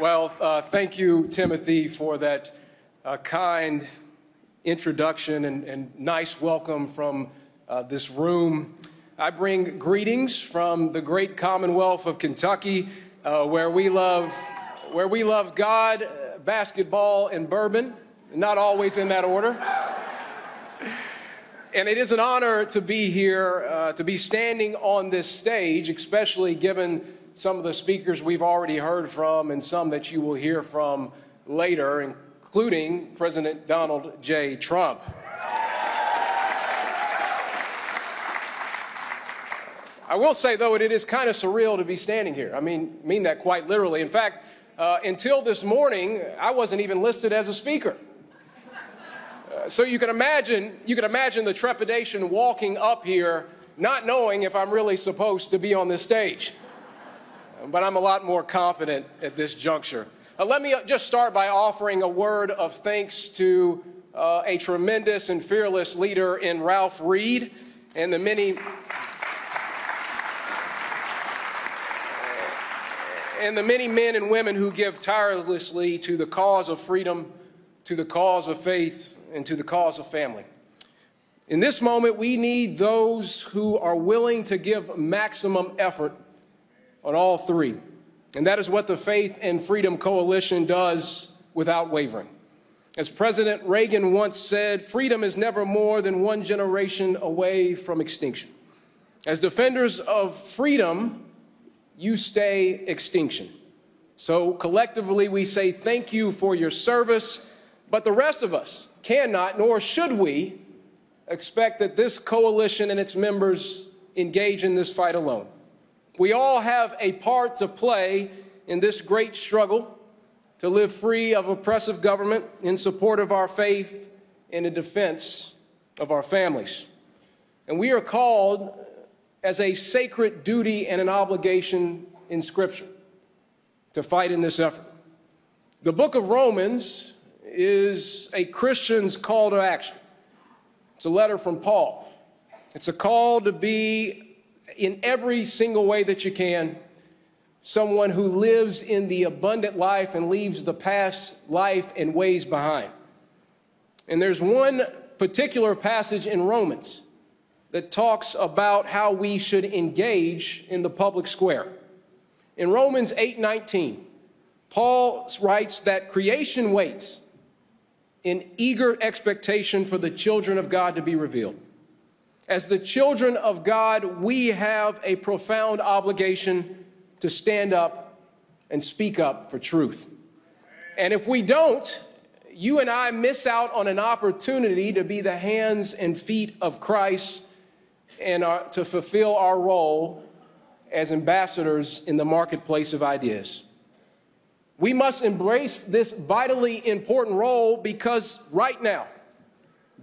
Well, thank you, Timothy, for that kind introduction and nice welcome from this room. I bring greetings from the great Commonwealth of Kentucky, where we love God, basketball, and bourbon, not always in that order. And it is an honor to be here, to be standing on this stage, especially given some of the speakers we've already heard from and some that you will hear from later, including President Donald J. Trump. I will say, though, it is kind of surreal to be standing here. I mean that quite literally. In fact, until this morning, I wasn't even listed as a speaker. So you can imagine the trepidation walking up here, not knowing if I'm really supposed to be on this stage. But I'm a lot more confident at this juncture. Let me just start by offering a word of thanks to a tremendous and fearless leader in Ralph Reed and the many men and women who give tirelessly to the cause of freedom, to the cause of faith, and to the cause of family. In this moment, we need those who are willing to give maximum effort on all three. And that is what the Faith and Freedom Coalition does without wavering. As President Reagan once said, freedom is never more than one generation away from extinction. As defenders of freedom, you stay extinction. So collectively, we say thank you for your service, but the rest of us cannot, nor should we, expect that this coalition and its members engage in this fight alone. We all have a part to play in this great struggle to live free of oppressive government, in support of our faith, and in defense of our families. And we are called as a sacred duty and an obligation in Scripture to fight in this effort. The book of Romans is a Christian's call to action. It's a letter from Paul. It's a call to be, in every single way that you can, someone who lives in the abundant life and leaves the past life and ways behind. And there's one particular passage in Romans that talks about how we should engage in the public square. In Romans 8:19, Paul writes that creation waits in eager expectation for the children of God to be revealed. As the children of God, we have a profound obligation to stand up and speak up for truth. And if we don't, you and I miss out on an opportunity to be the hands and feet of Christ and to fulfill our role as ambassadors in the marketplace of ideas. We must embrace this vitally important role because right now,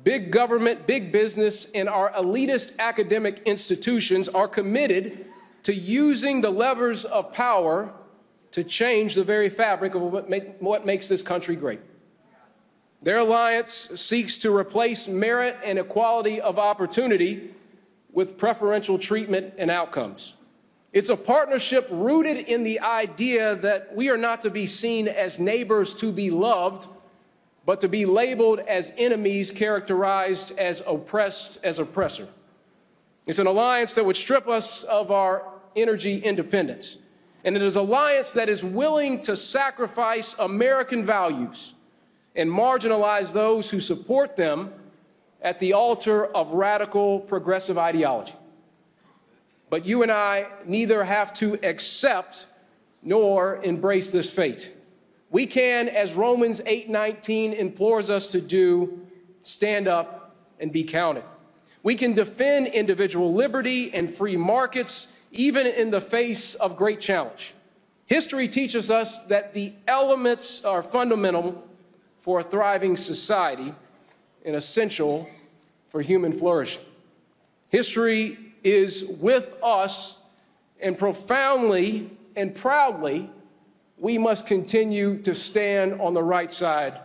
big government, big business, and our elitist academic institutions are committed to using the levers of power to change the very fabric of what makes this country great. Their alliance seeks to replace merit and equality of opportunity with preferential treatment and outcomes. It's a partnership rooted in the idea that we are not to be seen as neighbors to be loved, but to be labeled as enemies, characterized as oppressed as oppressor. It's an alliance that would strip us of our energy independence. And it is an alliance that is willing to sacrifice American values and marginalize those who support them at the altar of radical progressive ideology. But you and I neither have to accept nor embrace this fate. We can, as Romans 8:19 implores us to do, stand up and be counted. We can defend individual liberty and free markets, even in the face of great challenge. History teaches us that the elements are fundamental for a thriving society and essential for human flourishing. History is with us, and profoundly and proudly, we must continue to stand on the right side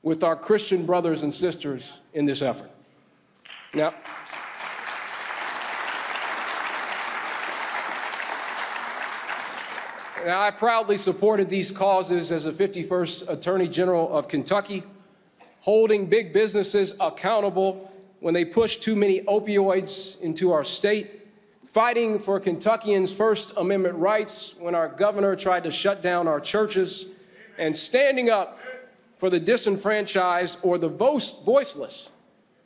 with our Christian brothers and sisters in this effort. Now, Now, I proudly supported these causes as the 51st Attorney General of Kentucky, holding big businesses accountable when they push too many opioids into our state, fighting for Kentuckians' First Amendment rights when our governor tried to shut down our churches, and standing up for the disenfranchised or the voiceless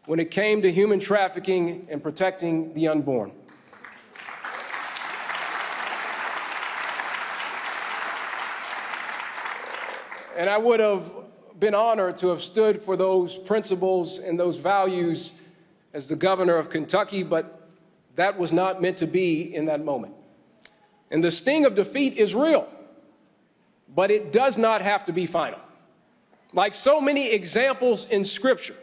when it came to human trafficking and protecting the unborn. And I would have been honored to have stood for those principles and those values as the governor of Kentucky, but that was not meant to be in that moment. And the sting of defeat is real, but it does not have to be final. Like so many examples in Scripture,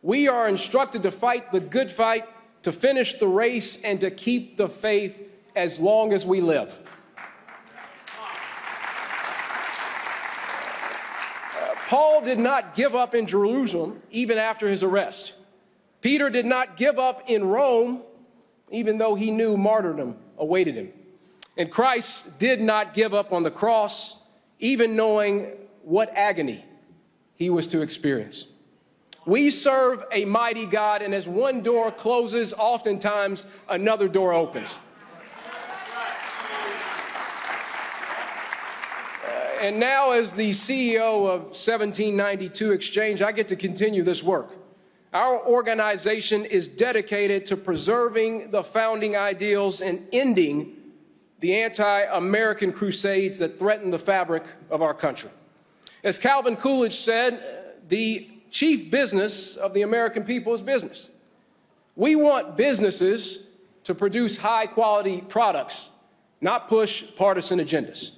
we are instructed to fight the good fight, to finish the race, and to keep the faith as long as we live. Paul did not give up in Jerusalem even after his arrest. Peter did not give up in Rome even though he knew martyrdom awaited him. And Christ did not give up on the cross even knowing what agony he was to experience. We serve a mighty God, and as one door closes, oftentimes another door opens. And now, as the CEO of 1792 Exchange, I get to continue this work. Our organization is dedicated to preserving the founding ideals and ending the anti-American crusades that threaten the fabric of our country. As Calvin Coolidge said, the chief business of the American people is business. We want businesses to produce high-quality products, not push partisan agendas.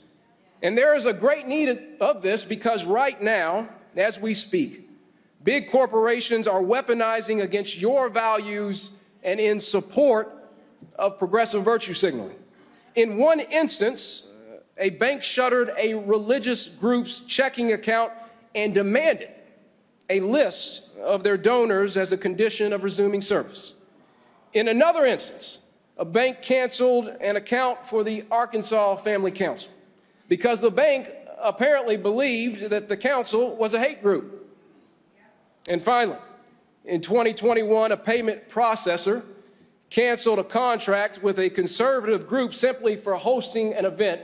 And there is a great need of this because right now, as we speak, big corporations are weaponizing against your values and in support of progressive virtue signaling. In one instance, a bank shuttered a religious group's checking account and demanded a list of their donors as a condition of resuming service. In another instance, a bank canceled an account for the Arkansas Family Council because the bank apparently believed that the council was a hate group. And finally, in 2021, a payment processor canceled a contract with a conservative group simply for hosting an event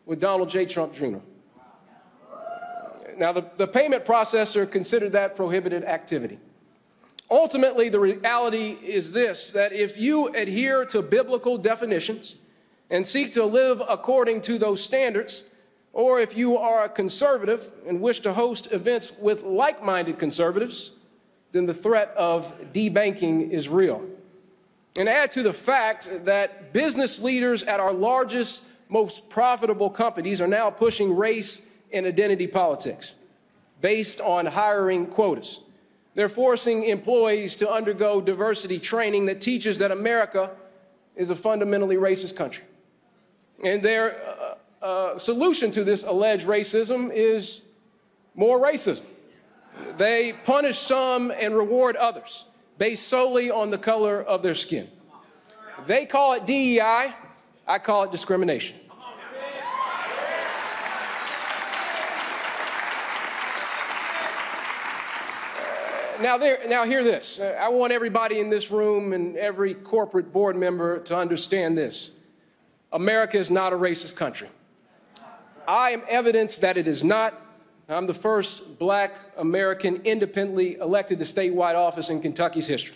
with Donald J. Trump Jr. Now, the payment processor considered that prohibited activity. Ultimately, the reality is this, that if you adhere to biblical definitions and seek to live according to those standards, or if you are a conservative and wish to host events with like-minded conservatives, then the threat of debanking is real. And add to the fact that business leaders at our largest, most profitable companies are now pushing race and identity politics based on hiring quotas. They're forcing employees to undergo diversity training that teaches that America is a fundamentally racist country. And their solution to this alleged racism is more racism. They punish some and reward others based solely on the color of their skin. They call it DEI, I call it discrimination. Now hear this. I want everybody in this room and every corporate board member to understand this. America is not a racist country. I am evidence that it is not. I'm the first black American independently elected to statewide office in Kentucky's history.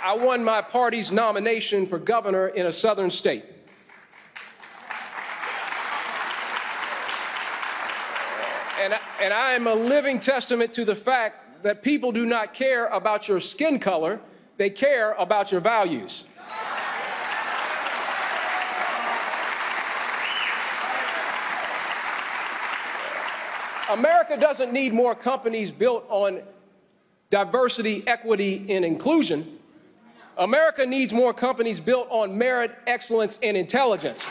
I won my party's nomination for governor in a southern state. And I am a living testament to the fact that people do not care about your skin color, they care about your values. America doesn't need more companies built on diversity, equity, and inclusion. America needs more companies built on merit, excellence, and intelligence.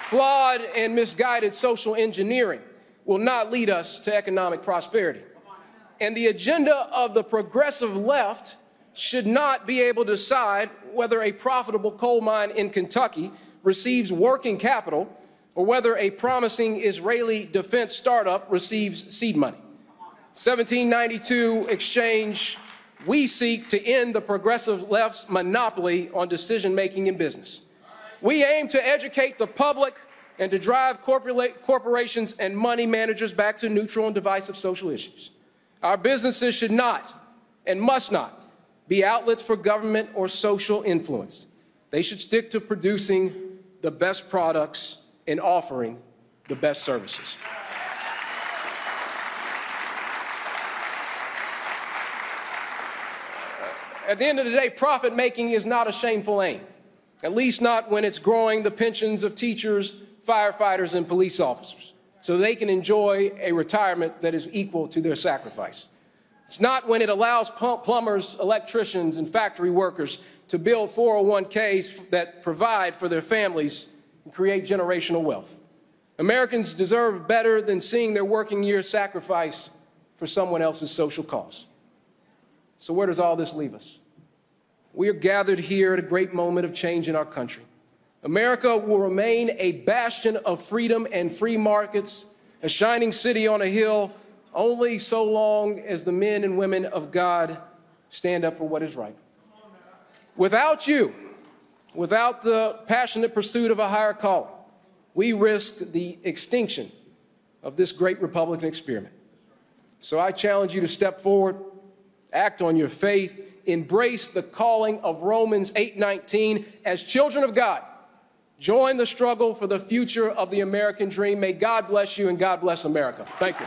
Flawed and misguided social engineering will not lead us to economic prosperity. And the agenda of the progressive left should not be able to decide whether a profitable coal mine in Kentucky receives working capital or whether a promising Israeli defense startup receives seed money. 1792 exchange, we seek to end the progressive left's monopoly on decision-making in business. We aim to educate the public and to drive corporations and money managers back to neutral and divisive social issues. Our businesses should not and must not be outlets for government or social influence. They should stick to producing the best products and offering the best services. At the end of the day, profit making is not a shameful aim, at least not when it's growing the pensions of teachers, firefighters, and police officers, so they can enjoy a retirement that is equal to their sacrifice. It's not when it allows plumbers, electricians, and factory workers to build 401ks that provide for their families and create generational wealth. Americans deserve better than seeing their working years sacrificed for someone else's social cause. So where does all this leave us? We are gathered here at a great moment of change in our country. America will remain a bastion of freedom and free markets, a shining city on a hill, only so long as the men and women of God stand up for what is right. Without you, without the passionate pursuit of a higher calling, we risk the extinction of this great Republican experiment. So I challenge you to step forward, act on your faith, embrace the calling of Romans 8:19 as children of God. Join the struggle for the future of the American dream. May God bless you and God bless America. Thank you.